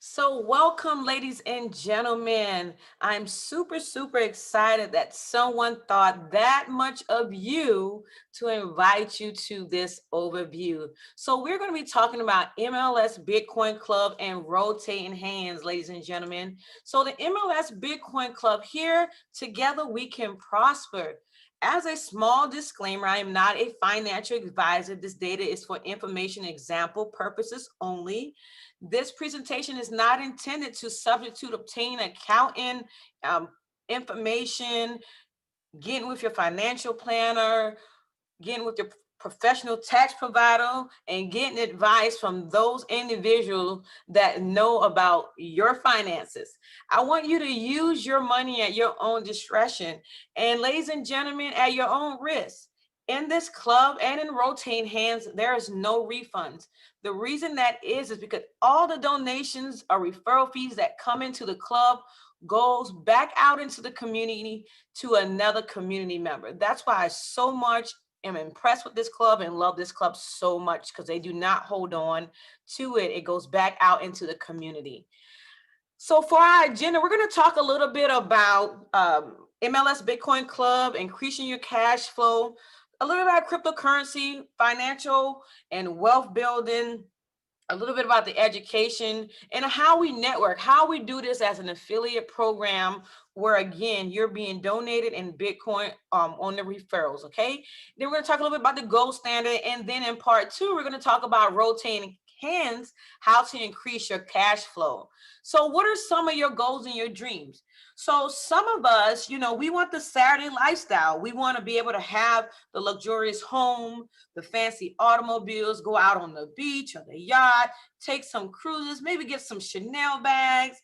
So, welcome, ladies and gentlemen. I'm super excited that someone thought that much of you to invite you to this overview. So, we're going to be talking about MLS Bitcoin Club and rotating hands, ladies and gentlemen. So, the MLS Bitcoin Club here, together we can prosper. As a small disclaimer, I am not a financial advisor. This data is for information example purposes only. This presentation is not intended to substitute obtaining accounting um, information, getting with your financial planner, getting with your professional tax provider, and getting advice from those individuals that know about your finances. I want you to use your money at your own discretion. And ladies and gentlemen, at your own risk. In this club and in rotating hands, there is no refunds. The reason that is because all the donations or referral fees that come into the club goes back out into the community to another community member. That's why I so much am impressed with this club and love this club so much, because they do not hold on to it. It goes back out into the community. So for our agenda, we're going to talk a little bit about MLS Bitcoin Club, increasing your cash flow, a little about cryptocurrency, financial and wealth building, a little bit about the education and how we network, how we do this as an affiliate program where, again, you're being donated in Bitcoin on the referrals, okay? Then we're going to talk a little bit about the gold standard. And then in part two, we're going to talk about rotating hands, how to increase your cash flow. So what are some of your goals and your dreams? So some of us, we want the Saturday lifestyle. We want to be able to have the luxurious home, the fancy automobiles, go out on the beach or the yacht, take some cruises, maybe get some Chanel bags,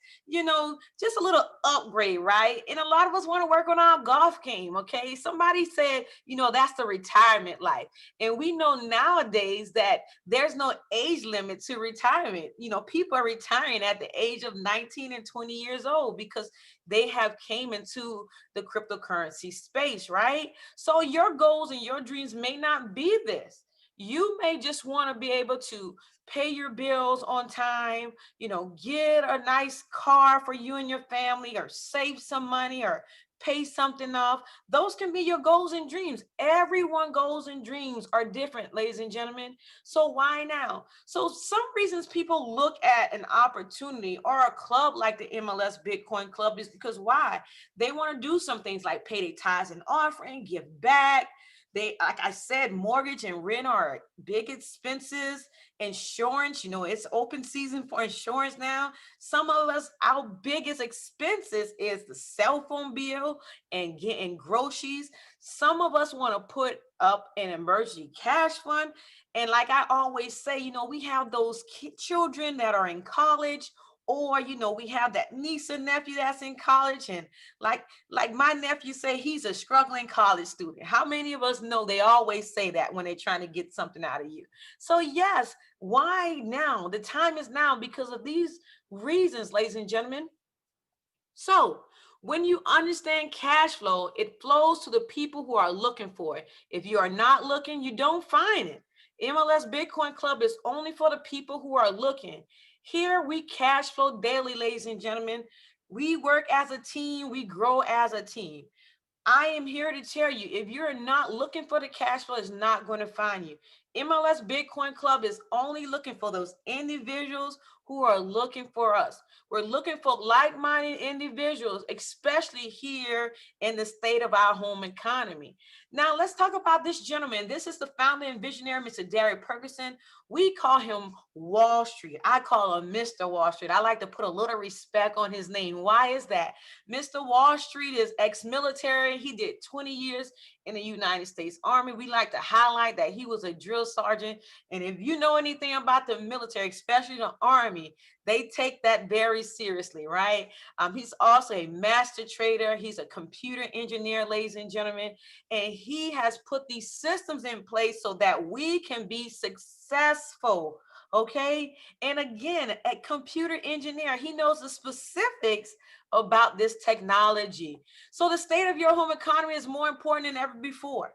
just a little upgrade, right? And a lot of us want to work on our golf game, okay? Somebody said, that's the retirement life. And we know nowadays that there's no age limit to retirement. People are retiring at the age of 19 and 20 years old because they have came into the cryptocurrency space, right? So your goals and your dreams may not be this. You may just want to be able to pay your bills on time, get a nice car for you and your family, or save some money, or pay something off. Those can be your goals and dreams. Everyone goals and dreams are different, ladies and gentlemen. So why now? So some reasons people look at an opportunity or a club like the MLS Bitcoin Club is because why? They want to do some things like pay their tithes and offering, give back. They, like I said, mortgage and rent are big expenses. Insurance, it's open season for insurance now. Some of us, our biggest expenses is the cell phone bill and getting groceries. Some of us want to put up an emergency cash fund. And like I always say, we have those children that are in college, or we have that niece and nephew that's in college. And like my nephew say, he's a struggling college student. How many of us know they always say that when they're trying to get something out of you? So yes, why now? The time is now because of these reasons, ladies and gentlemen. So when you understand cash flow, it flows to the people who are looking for it. If you are not looking, you don't find it. MLS Bitcoin Club is only for the people who are looking. Here we cash flow daily, ladies and gentlemen. We work as a team, we grow as a team. I am here to tell you, if you're not looking for the cash flow, it's not going to find you. MLS Bitcoin Club is only looking for those individuals who are looking for us. We're looking for like-minded individuals, especially here in the state of our home economy. Now, let's talk about this gentleman. This is the founder and visionary, Mr. Derek Ferguson. We call him Wall Street. I call him Mr. Wall Street. I like to put a little respect on his name. Why is that? Mr. Wall Street is ex-military. He did 20 years in the United States Army. We like to highlight that he was a drill sergeant. And if you know anything about the military, especially the Army, they take that very seriously, right? He's also a master trader. He's a computer engineer, ladies and gentlemen. And he has put these systems in place so that we can be successful. Okay. And again, a computer engineer, he knows the specifics about this technology. So the state of your home economy is more important than ever before.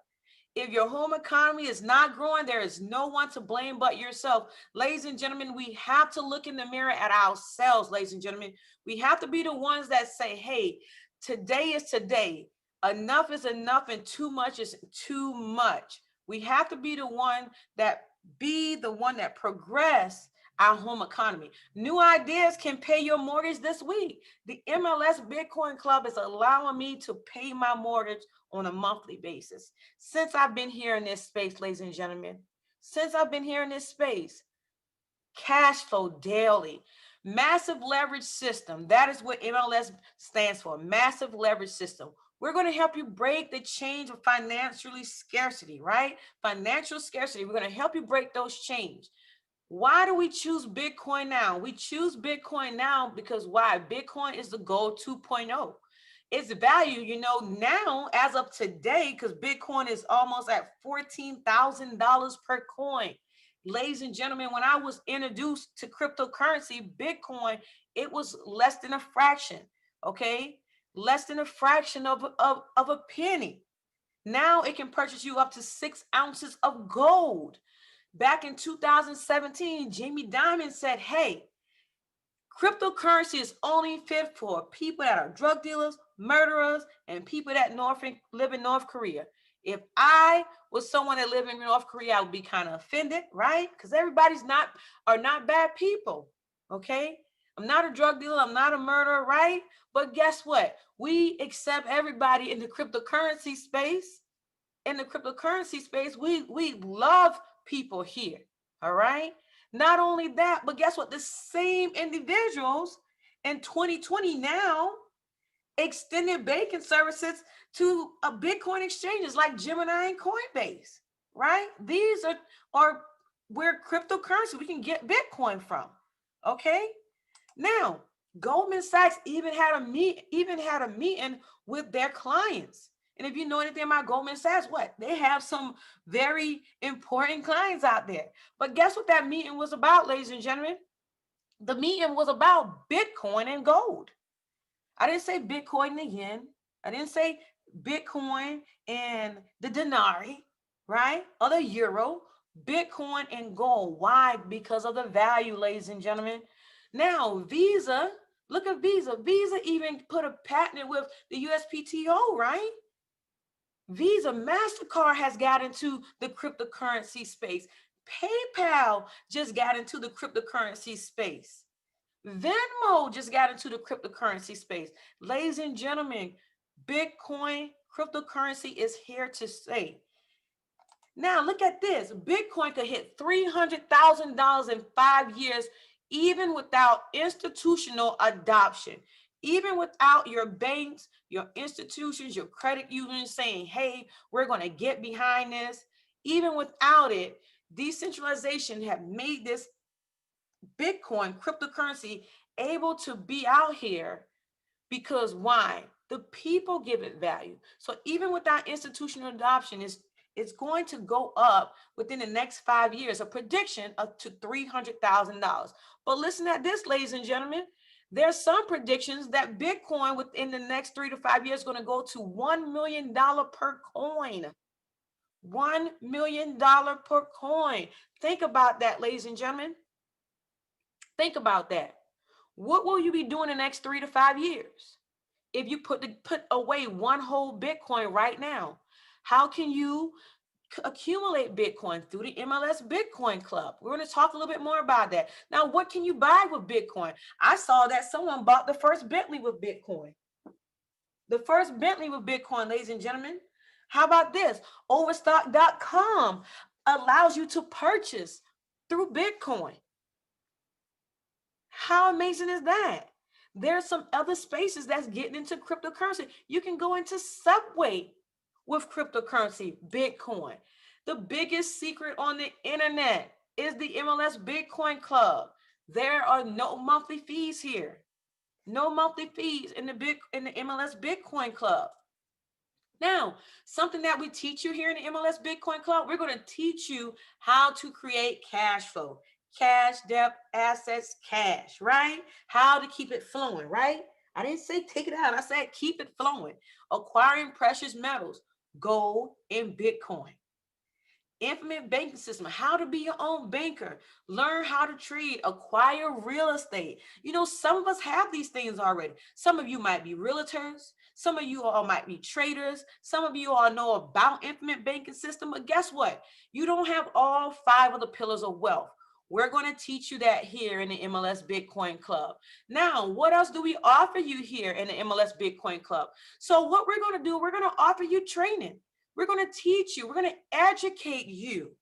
If your home economy is not growing, there is no one to blame but yourself. Ladies and gentlemen, we have to look in the mirror at ourselves, ladies and gentlemen. We have to be the ones that say, hey, today is today. Enough is enough and too much is too much. We have to be the one that progress our home economy. New ideas can pay your mortgage this week. The MLS Bitcoin Club is allowing me to pay my mortgage on a monthly basis. Since I've been here in this space, ladies and gentlemen, since I've been here in this space, cash flow daily, massive leverage system. That is what MLS stands for, massive leverage system. We're going to help you break the chains of financially scarcity, right? Financial scarcity. We're going to help you break those chains. Why do we choose Bitcoin now? We choose Bitcoin now because why? Bitcoin is the gold 2.0. Its value, now as of today, because Bitcoin is almost at $14,000 per coin. Ladies and gentlemen, when I was introduced to cryptocurrency, Bitcoin, it was less than a fraction, okay? Less than a fraction of a penny. Now it can purchase you up to 6 ounces of gold. Back in 2017, Jamie Dimon said, hey, cryptocurrency is only fit for people that are drug dealers, murderers, and people that live in North Korea. If I was someone that lived in North Korea, I would be kind of offended, right? Because everybody's not bad people, okay? I'm not a drug dealer. I'm not a murderer, right? But guess what? We accept everybody in the cryptocurrency space. In the cryptocurrency space, we love people here, all right? Not only that, but guess what? The same individuals in 2020 now extended banking services to Bitcoin exchanges like Gemini and Coinbase, right? These are where cryptocurrency we can get Bitcoin from, okay? Now, Goldman Sachs even had a meeting with their clients. And if you know anything about Goldman Sachs, what? They have some very important clients out there. But guess what that meeting was about, ladies and gentlemen? The meeting was about Bitcoin and gold. I didn't say Bitcoin and the yen. I didn't say Bitcoin and the denari, right? Or the euro. Bitcoin and gold. Why? Because of the value, ladies and gentlemen. Now, Visa, look at Visa. Visa even put a patent with the USPTO, right? Visa, MasterCard has got into the cryptocurrency space. PayPal just got into the cryptocurrency space. Venmo just got into the cryptocurrency space. Ladies and gentlemen, Bitcoin, cryptocurrency is here to stay. Now, look at this. Bitcoin could hit $300,000 in 5 years, even without institutional adoption. Even without your banks, your institutions, your credit unions saying, hey, we're going to get behind this. Even without it, decentralization have made this Bitcoin cryptocurrency able to be out here because why? The people give it value. So even without institutional adoption, it's going to go up within the next 5 years, a prediction up to $300,000. But listen at this, ladies and gentlemen. There's some predictions that Bitcoin within the next 3 to 5 years is going to go to $1 million per coin. $1 million per coin. Think about that, ladies and gentlemen. Think about that. What will you be doing the next 3 to 5 years? If you put away one whole Bitcoin right now, how can you accumulate Bitcoin? Through the MLS Bitcoin Club. We're going to talk a little bit more about that. Now, what can you buy with Bitcoin? I saw that someone bought the first Bentley with Bitcoin. The first Bentley with Bitcoin, ladies and gentlemen. How about this? Overstock.com allows you to purchase through Bitcoin. How amazing is that? There's some other spaces that's getting into cryptocurrency. You can go into Subway with cryptocurrency, Bitcoin. The biggest secret on the internet is the MLS Bitcoin Club. There are no monthly fees here. No monthly fees in the MLS Bitcoin Club. Now, something that we teach you here in the MLS Bitcoin Club, we're going to teach you how to create cash flow. Cash, debt, assets, cash, right? How to keep it flowing, right? I didn't say take it out. I said keep it flowing. Acquiring precious metals, gold and Bitcoin. Infinite banking system, how to be your own banker, learn how to trade, acquire real estate. Some of us have these things already. Some of you might be realtors. Some of you all might be traders. Some of you all know about infinite banking system, but guess what? You don't have all 5 of the pillars of wealth. We're going to teach you that here in the MLS Bitcoin Club. Now, what else do we offer you here in the MLS Bitcoin Club? So what we're going to do, we're going to offer you training. We're going to teach you. We're going to educate you.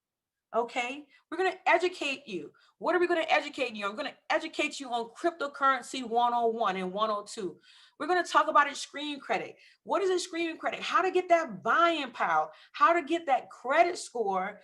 Okay, we're going to educate you. What are we going to educate you? I'm going to educate you on cryptocurrency 101 and 102. We're going to talk about extreme credit. What is extreme credit? How to get that buying power, how to get that credit score,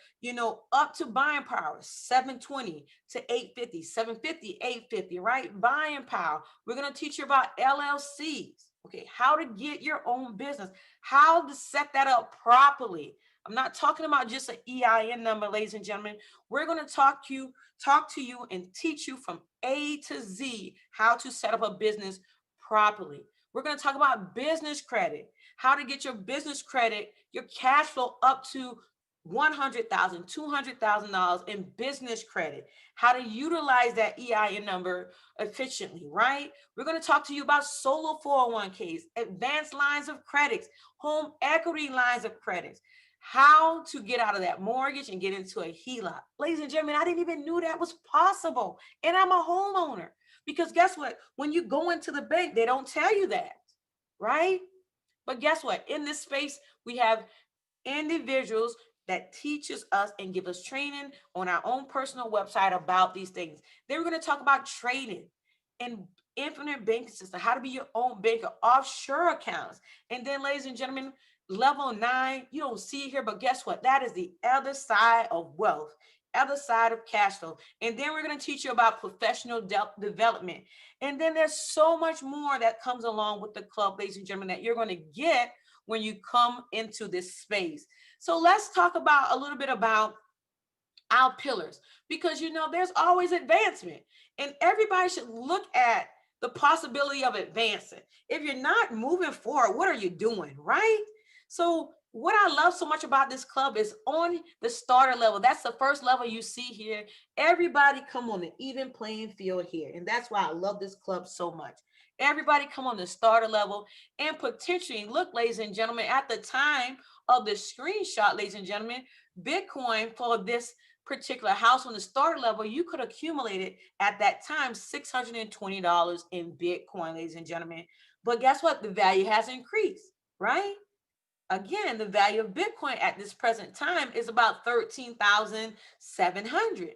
up to buying power, 720 to 850, 750, 850, right? Buying power. We're going to teach you about LLCs. Okay, how to get your own business, how to set that up properly. I'm not talking about just an EIN number, ladies and gentlemen. We're going to talk to you and teach you from A to Z how to set up a business properly. We're going to talk about business credit, how to get your business credit, your cash flow up to $100,000, $200,000 in business credit, how to utilize that EIN number efficiently, right? We're going to talk to you about solo 401ks, advanced lines of credits, home equity lines of credits, how to get out of that mortgage and get into a HELOC. Ladies and gentlemen, I didn't even know that was possible. And I'm a homeowner. Because guess what? When you go into the bank, they don't tell you that, right? But guess what? In this space, we have individuals that teaches us and give us training on our own personal website about these things. Then we're going to talk about trading and infinite banking system, how to be your own banker, offshore accounts. And then, ladies and gentlemen, level 9, you don't see it here, but guess what? That is the other side of wealth, other side of cash flow. And then we're going to teach you about professional development. And then there's so much more that comes along with the club, ladies and gentlemen, that you're going to get when you come into this space. So let's talk about a little bit about our pillars, because there's always advancement and everybody should look at the possibility of advancing. If you're not moving forward, what are you doing, right? So what I love so much about this club is on the starter level. That's the first level you see here. Everybody come on the even playing field here. And that's why I love this club so much. Everybody come on the starter level and potentially look, ladies and gentlemen, at the time of the screenshot, ladies and gentlemen, Bitcoin for this particular house on the starter level, you could accumulate it at that time $620 in Bitcoin, ladies and gentlemen. But guess what? The value has increased, right? Again, the value of Bitcoin at this present time is about 13,700.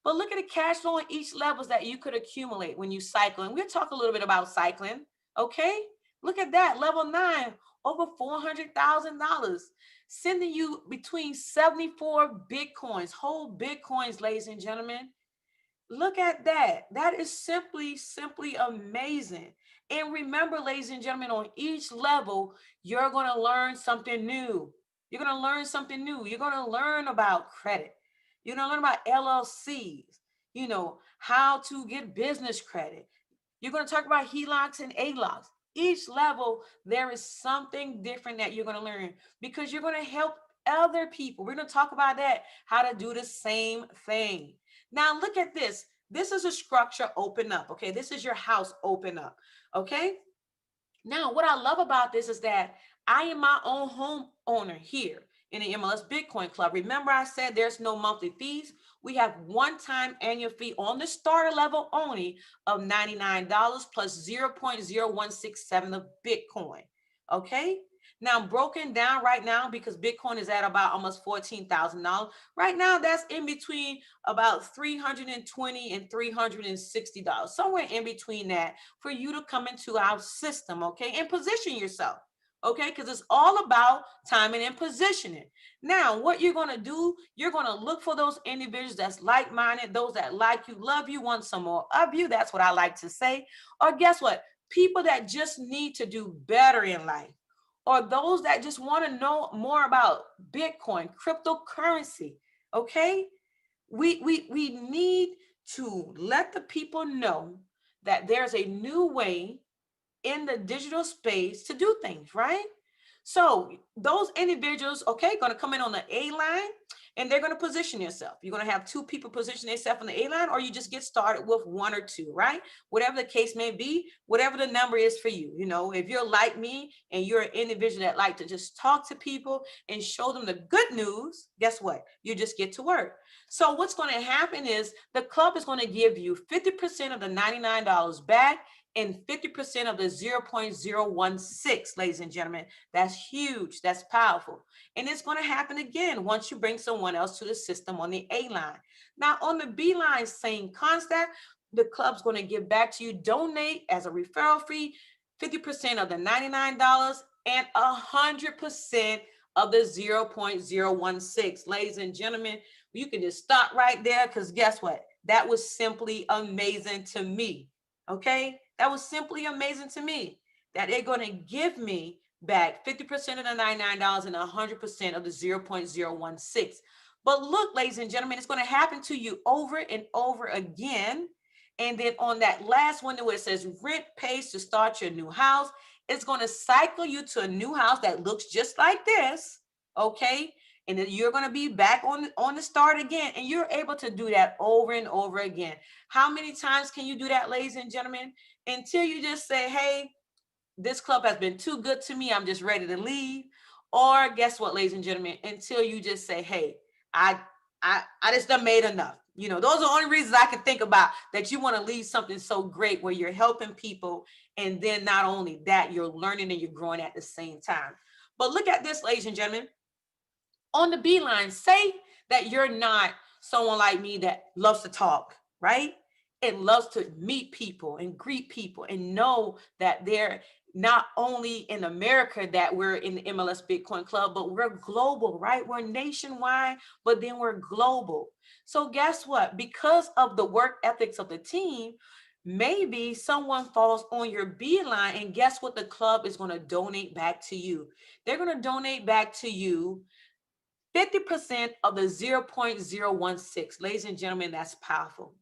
But look at the cash flow in each levels that you could accumulate when you cycle. And we'll talk a little bit about cycling. Okay. Look at that. Level 9, over $400,000, sending you between 74 Bitcoins, whole Bitcoins, ladies and gentlemen. Look at that. That is simply amazing. And remember, ladies and gentlemen, on each level, you're going to learn something new. You're going to learn something new. You're going to learn about credit. You're going to learn about LLCs, how to get business credit. You're going to talk about HELOCs and ALOCs. Each level, there is something different that you're going to learn because you're going to help other people. We're going to talk about that, how to do the same thing. Now, look at this. This is a structure open up. Okay. This is your house open up. Okay. Now, what I love about this is that I am my own home owner here in the MLS Bitcoin Club. Remember, I said there's no monthly fees. We have one-time annual fee on the starter level only of $99 plus 0.0167 of Bitcoin. Okay. Now, broken down right now because Bitcoin is at about almost $14,000. Right now, that's in between about $320 and $360, somewhere in between that for you to come into our system, okay, and position yourself, okay, because it's all about timing and positioning. Now, what you're going to do, you're going to look for those individuals that's like-minded, those that like you, love you, want some more of you. That's what I like to say. Or guess what? People that just need to do better in life, or those that just want to know more about Bitcoin, cryptocurrency, okay? We need to let the people know that there's a new way in the digital space to do things, right? So those individuals, okay, going to come in on the A line, and they're going to position yourself. You're going to have two people position themselves on the A line, or you just get started with one or two, right? Whatever the case may be, whatever the number is for you. You know, if you're like me and you're an individual that like to just talk to people and show them the good news, guess what? You just get to work. So what's going to happen is the club is going to give you 50% of the $99 back and 50% of the 0.016, ladies and gentlemen. That's huge. That's powerful. And it's going to happen again once you bring someone else to the system on the A line. Now, on the B line, same concept. The club's going to give back to you, donate as a referral fee, 50% of the $99 and 100% of the 0.016. Ladies and gentlemen, you can just stop right there, because guess what? That was simply amazing to me. Okay? That was simply amazing to me, that they're going to give me back 50% of the $99 and 100% of the 0.016. But look, ladies and gentlemen, it's going to happen to you over and over again. And then on that last one where it says rent pays to start your new house, it's going to cycle you to a new house that looks just like this. Okay? And then you're going to be back on the start again. And you're able to do that over and over again. How many times can you do that, ladies and gentlemen? Until you just say, hey, this club has been too good to me, I'm just ready to leave. Or guess what, ladies and gentlemen, until you just say, hey, I just done made enough. You know, those are the only reasons I can think about that you want to leave something so great where you're helping people. And then not only that, you're learning and you're growing at the same time. But look at this, ladies and gentlemen. On the B line, say that you're not someone like me that loves to talk, right? And loves to meet people and greet people and know that they're not only in America that we're in the MLS Bitcoin Club, but we're global, right? We're nationwide, but then we're global. So guess what? Because of the work ethics of the team, maybe someone falls on your B line, and guess what? The club is going to donate back to you. They're going to donate back to you 50% of the 0.016. Ladies and gentlemen, that's powerful,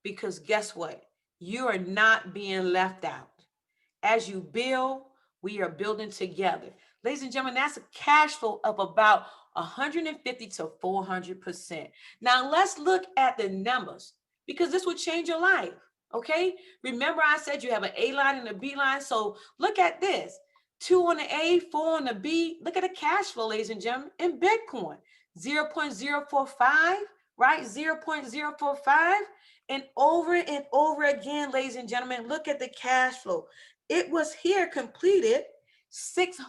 because guess what? You are not being left out. As you build, we are building together. Ladies and gentlemen, that's a cash flow of about 150 to 400%. Now let's look at the numbers, because this will change your life. Okay. Remember I said you have an A line and a B line. So look at this. 2 on the A, 4 on the B. Look at the cash flow, ladies and gentlemen, in Bitcoin. 0.045, right? 0.045. And over again, ladies and gentlemen, look at the cash flow. It was here completed six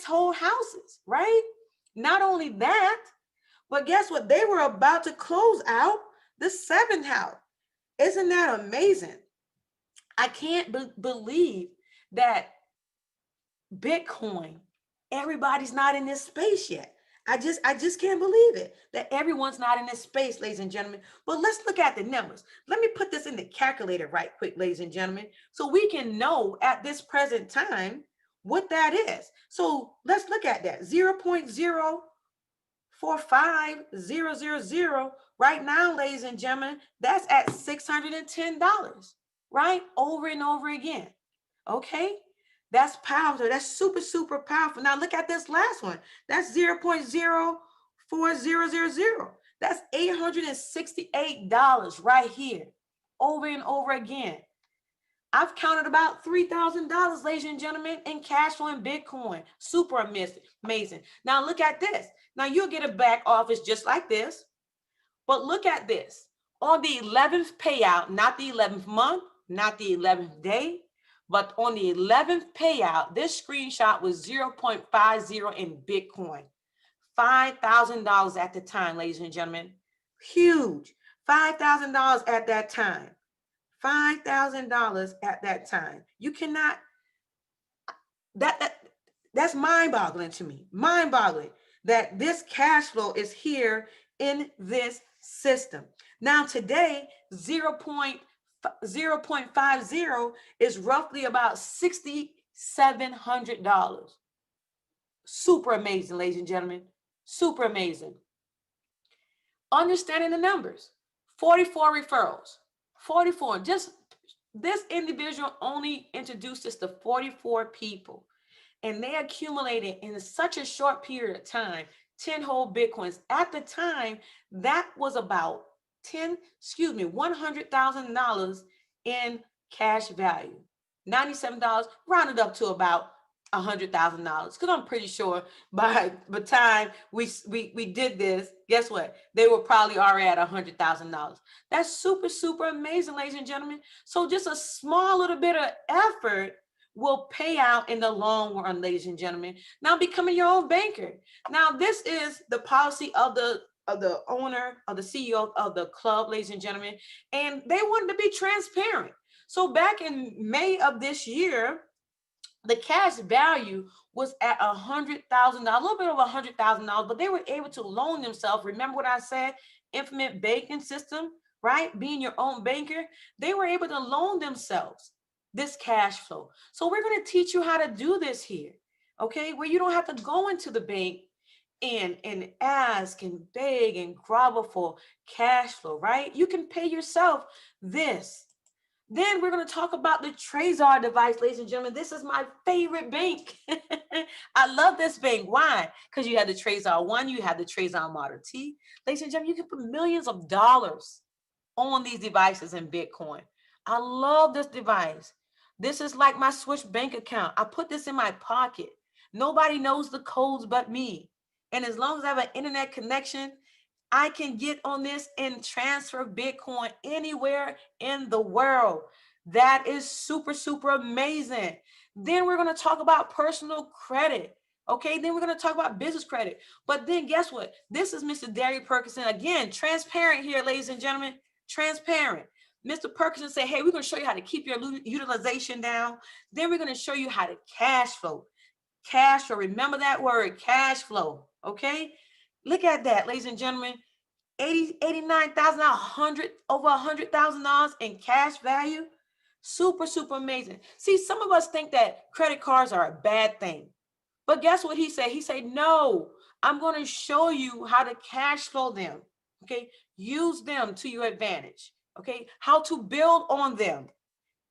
whole houses, right? Not only that, but guess what? They were about to close out the 7th house. Isn't that amazing? I can't believe that Bitcoin, everybody's not in this space yet. I just can't believe it that everyone's not in this space, ladies and gentlemen. But let's look at the numbers. Let me put this in the calculator right quick, ladies and gentlemen, so we can know at this present time what that is. So let's look at that. 0.045000 right now, ladies and gentlemen, that's at $610, right? Over and over again. Okay. That's powerful. That's super, super powerful. Now look at this last one. That's 0.04000. That's $868 right here, over and over again. I've counted about $3,000, ladies and gentlemen, in cash flow in Bitcoin. Super amazing. Now look at this. Now you'll get a back office just like this, but look at this. On the 11th payout, not the 11th month, not the 11th day, but on the 11th payout, this screenshot was 0.50 in Bitcoin. $5,000 at the time, ladies and gentlemen. Huge. $5,000 at that time. $5,000 at that time. You cannot, that's mind-boggling to me. Mind-boggling that this cash flow is here in this system. Now today, 0.50 is roughly about $6,700. Super amazing, ladies and gentlemen. Super amazing. Understanding the numbers. 44 referrals. 44. Just this individual only introduced us to 44 people. And they accumulated in such a short period of time 10 whole Bitcoins. At the time, that was about $100,000 in cash value. $97, rounded up to about $100,000. Because I'm pretty sure by the time we did this, guess what? They were probably already at $100,000. That's super, super amazing, ladies and gentlemen. So just a small little bit of effort will pay out in the long run, ladies and gentlemen. Now becoming your own banker. Now this is the policy of the owner, of the CEO of the club, ladies and gentlemen, and they wanted to be transparent. So back in May of this year, the cash value was at $100,000, a little bit over $100,000, but they were able to loan themselves. Remember what I said? Infinite banking system, right? Being your own banker, they were able to loan themselves this cash flow. So we're going to teach you how to do this here, okay? Where you don't have to go into the bank and ask and beg and grovel for cash flow, right? You can pay yourself this. Then we're going to talk about the Trezor device, ladies and gentlemen. This is my favorite bank. I love this bank. Why? Because you have the Trezor 1, you have the Trezor Model T. Ladies and gentlemen, you can put millions of dollars on these devices in Bitcoin. I love this device. This is like my Swiss bank account. I put this in my pocket. Nobody knows the codes but me. And as long as I have an internet connection, I can get on this and transfer Bitcoin anywhere in the world. That is super, super amazing. Then we're going to talk about personal credit. Okay, then we're going to talk about business credit. But then guess what? This is Mr. Derry Perkinson. Again, transparent here, ladies and gentlemen. Transparent. Mr. Perkinson said, hey, we're going to show you how to keep your utilization down. Then we're going to show you how to cash flow. Cash flow. Remember that word, cash flow. Okay? Look at that, ladies and gentlemen. $89,000, over $100,000 in cash value. Super, super amazing. See, some of us think that credit cards are a bad thing. But guess what he said? He said, no, I'm going to show you how to cash flow them. Okay? Use them to your advantage. Okay? How to build on them.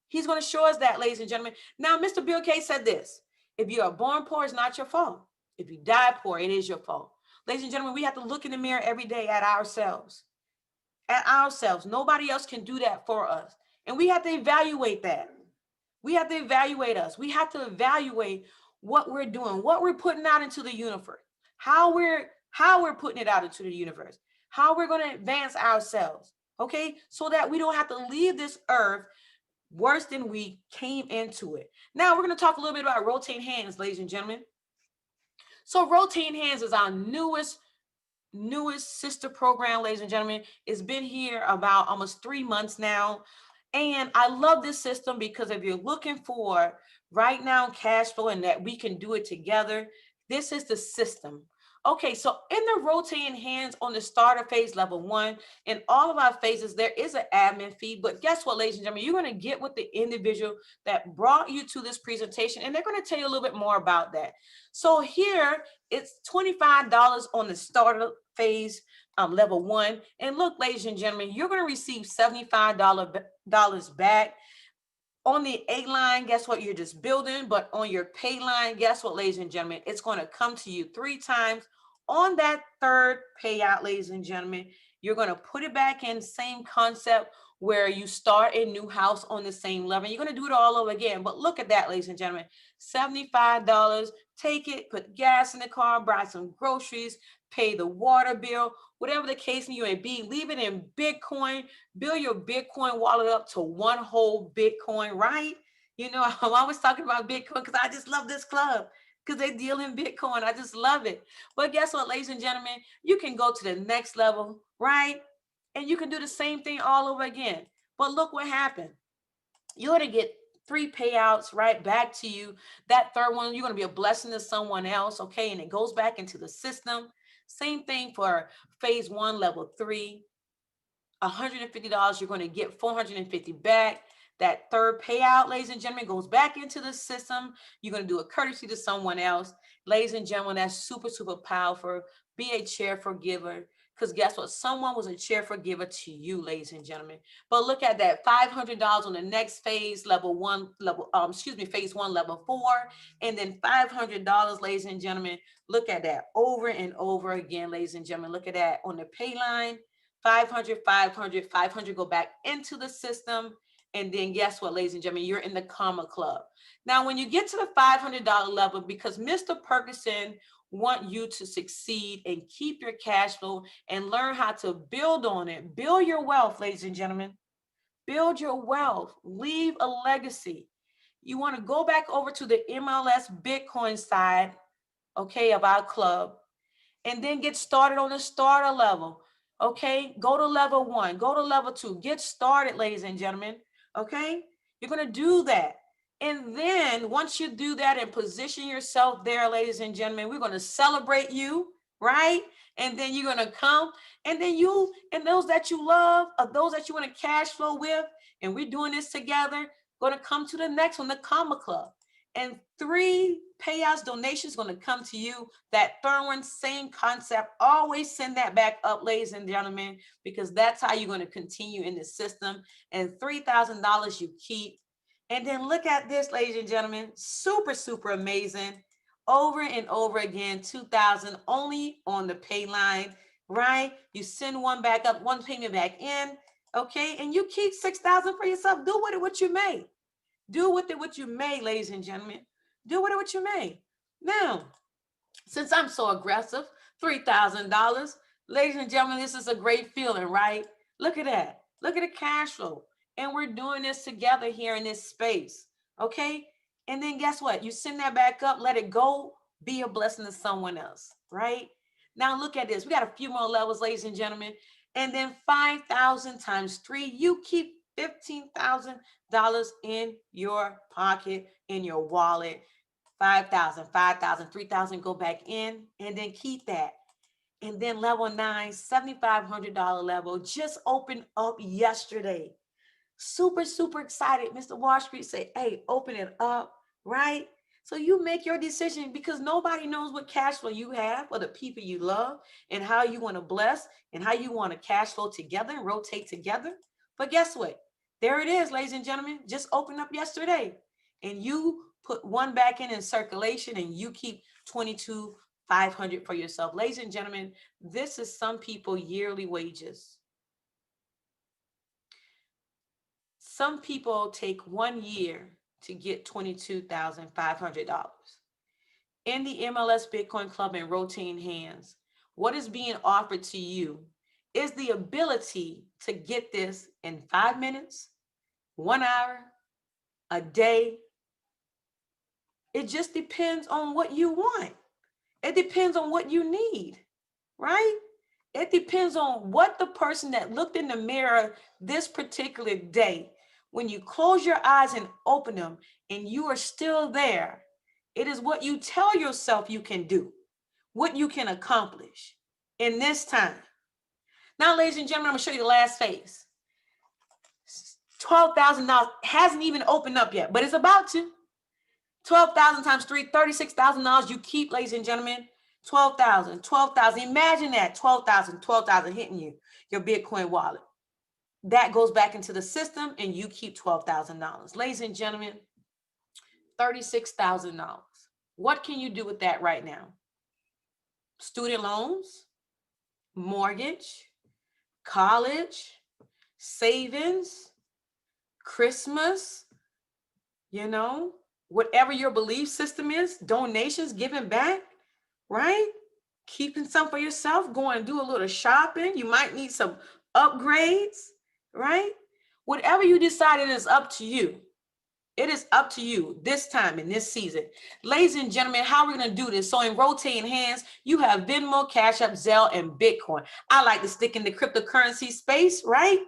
He's going to show us that, ladies and gentlemen. Now, Mr. Bill Gates said this. If you are born poor, it's not your fault. If you die poor, it is your fault. Ladies and gentlemen, we have to look in the mirror every day at ourselves. At ourselves. Nobody else can do that for us. And we have to evaluate that. We have to evaluate us. We have to evaluate what we're doing, what we're putting out into the universe, how we're putting it out into the universe, how we're going to advance ourselves, okay? So that we don't have to leave this earth worse than we came into it. Now we're going to talk a little bit about rotating hands, ladies and gentlemen. So rotating hands is our newest sister program, ladies and gentlemen. It's been here about almost 3 months now. And I love this system because if you're looking for right now cash flow and that we can do it together, this is the system. Okay, so in the rotating hands on the starter phase level 1, in all of our phases, there is an admin fee. But guess what, ladies and gentlemen, you're going to get with the individual that brought you to this presentation, and they're going to tell you a little bit more about that. So here, it's $25 on the starter phase level 1. And look, ladies and gentlemen, you're going to receive $75 back. On the A line, guess what? You're just building. But on your pay line, guess what, ladies and gentlemen? It's going to come to you 3 times. On that third payout, ladies and gentlemen, you're going to put it back in, same concept where you start a new house on the same level. You're going to do it all over again. But look at that, ladies and gentlemen. $75. Take it, put gas in the car, buy some groceries, pay the water bill, whatever the case may be, leave it in Bitcoin, build your Bitcoin wallet up to one whole Bitcoin, right? You know, I'm always talking about Bitcoin because I just love this club because they deal in Bitcoin. I just love it. But guess what, ladies and gentlemen, you can go to the next level, right? And you can do the same thing all over again. But look what happened. You're going to get 3 payouts right back to you. That third one, you're going to be a blessing to someone else, okay? And it goes back into the system. Same thing for phase 1, level 3. $150, you're going to get $450 back. That third payout, ladies and gentlemen, goes back into the system. You're going to do a courtesy to someone else. Ladies and gentlemen, that's super, super powerful. Be a cheerful giver. because guess what? Someone was a cheerful giver to you, ladies and gentlemen. But look at that, $500 on the next phase, phase one, level 4, and then $500, ladies and gentlemen. Look at that over and over again, ladies and gentlemen. Look at that on the pay line, 500, 500, 500 go back into the system. And then guess what, ladies and gentlemen, you're in the comma club. Now, when you get to the $500 level, because Mr. Perkison want you to succeed and keep your cash flow and learn how to build on it. Build your wealth, ladies and gentlemen. Build your wealth. Leave a legacy. You want to go back over to the MLS Bitcoin side, okay, of our club, and then get started on the starter level. Okay, go to level 1, go to level 2, get started, ladies and gentlemen. Okay, you're going to do that. And then once you do that and position yourself there, ladies and gentlemen, we're going to celebrate you, right? And then you're going to come, and then you and those that you love, or those that you want to cash flow with, and we're doing this together, going to come to the next one, the Comma Club. And 3 payouts, donations going to come to you. That third one, same concept. Always send that back up, ladies and gentlemen, because that's how you're going to continue in the system. And $3,000 you keep. And then look at this, ladies and gentlemen, super, super amazing. Over and over again, 2,000 only on the pay line, right? You send one back up, one payment back in, okay? And you keep 6,000 for yourself. Do with it what you may. Do with it what you may, ladies and gentlemen. Do with it what you may. Now, since I'm so aggressive, $3,000, ladies and gentlemen, this is a great feeling, right? Look at that. Look at the cash flow. And we're doing this together here in this space, okay? And then guess what? You send that back up, let it go, be a blessing to someone else, right? Now look at this. We got a few more levels, ladies and gentlemen. And then 5,000 times 3, you keep $15,000 in your pocket, in your wallet. 5,000, 5,000, 3,000 go back in, and then keep that. And then level 9, $7,500 level just opened up yesterday. Super, super excited. Mr. Wall Street say, hey, open it up, right? So you make your decision, because nobody knows what cash flow you have or the people you love and how you want to bless and how you want to cash flow together and rotate together. But guess what? There it is, ladies and gentlemen, just opened up yesterday. And you put one back in circulation, and you keep 22,500 for yourself. Ladies and gentlemen, this is some people yearly wages. Some people take 1 year to get $22,500. In the MLS Bitcoin Club and Rotating Hands, what is being offered to you is the ability to get this in 5 minutes, 1 hour, a day. It just depends on what you want. It depends on what you need, right? It depends on what the person that looked in the mirror this particular day, when you close your eyes and open them and you are still there, it is what you tell yourself you can do, what you can accomplish in this time. Now, ladies and gentlemen, I'm gonna show you the last phase. $12,000 hasn't even opened up yet, but it's about to. 12,000 times 3, $36,000 you keep, ladies and gentlemen. 12,000, 12,000. Imagine that, 12,000, 12,000 hitting you, your Bitcoin wallet. That goes back into the system, and you keep $12,000. Ladies and gentlemen, $36,000. What can you do with that right now? Student loans, mortgage, college, savings, Christmas, whatever your belief system is, donations, giving back, right? Keeping some for yourself, going and do a little shopping. You might need some upgrades, right? Whatever you decide, it is up to you. It is up to you this time in this season. Ladies and gentlemen, how we're going to do this. So in Rotating Hands, you have Venmo, Cash App, Zelle, and Bitcoin. I like to stick in the cryptocurrency space, right?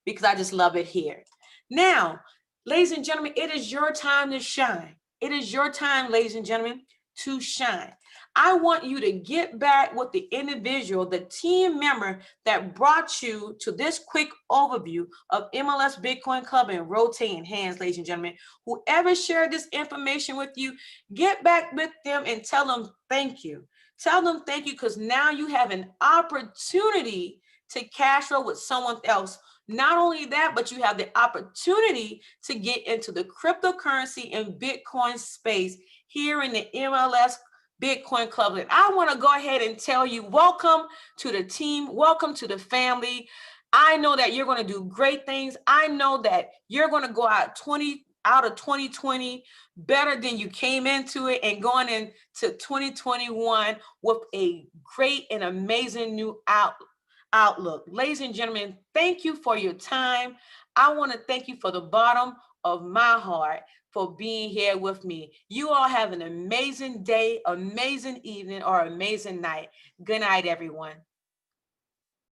Because I just love it here. Now, ladies and gentlemen, it is your time to shine. It is your time, ladies and gentlemen, to shine. I want you to get back with the individual, the team member that brought you to this quick overview of MLS Bitcoin Club and Rotating Hands, ladies and gentlemen. Whoever shared this information with you, get back with them and tell them thank you. Tell them thank you, because now you have an opportunity to cash flow with someone else. Not only that, but you have the opportunity to get into the cryptocurrency and Bitcoin space here in the MLS Bitcoin Club. And I want to go ahead and tell you, welcome to the team, welcome to the family. I know that you're going to do great things. I know that you're going to go out of 2020 better than you came into it, and going into 2021 with a great and amazing new outlook. Ladies and gentlemen, thank you for your time. I want to thank you for the bottom of my heart for being here with me. You all have an amazing day, amazing evening, or amazing night. Good night, everyone.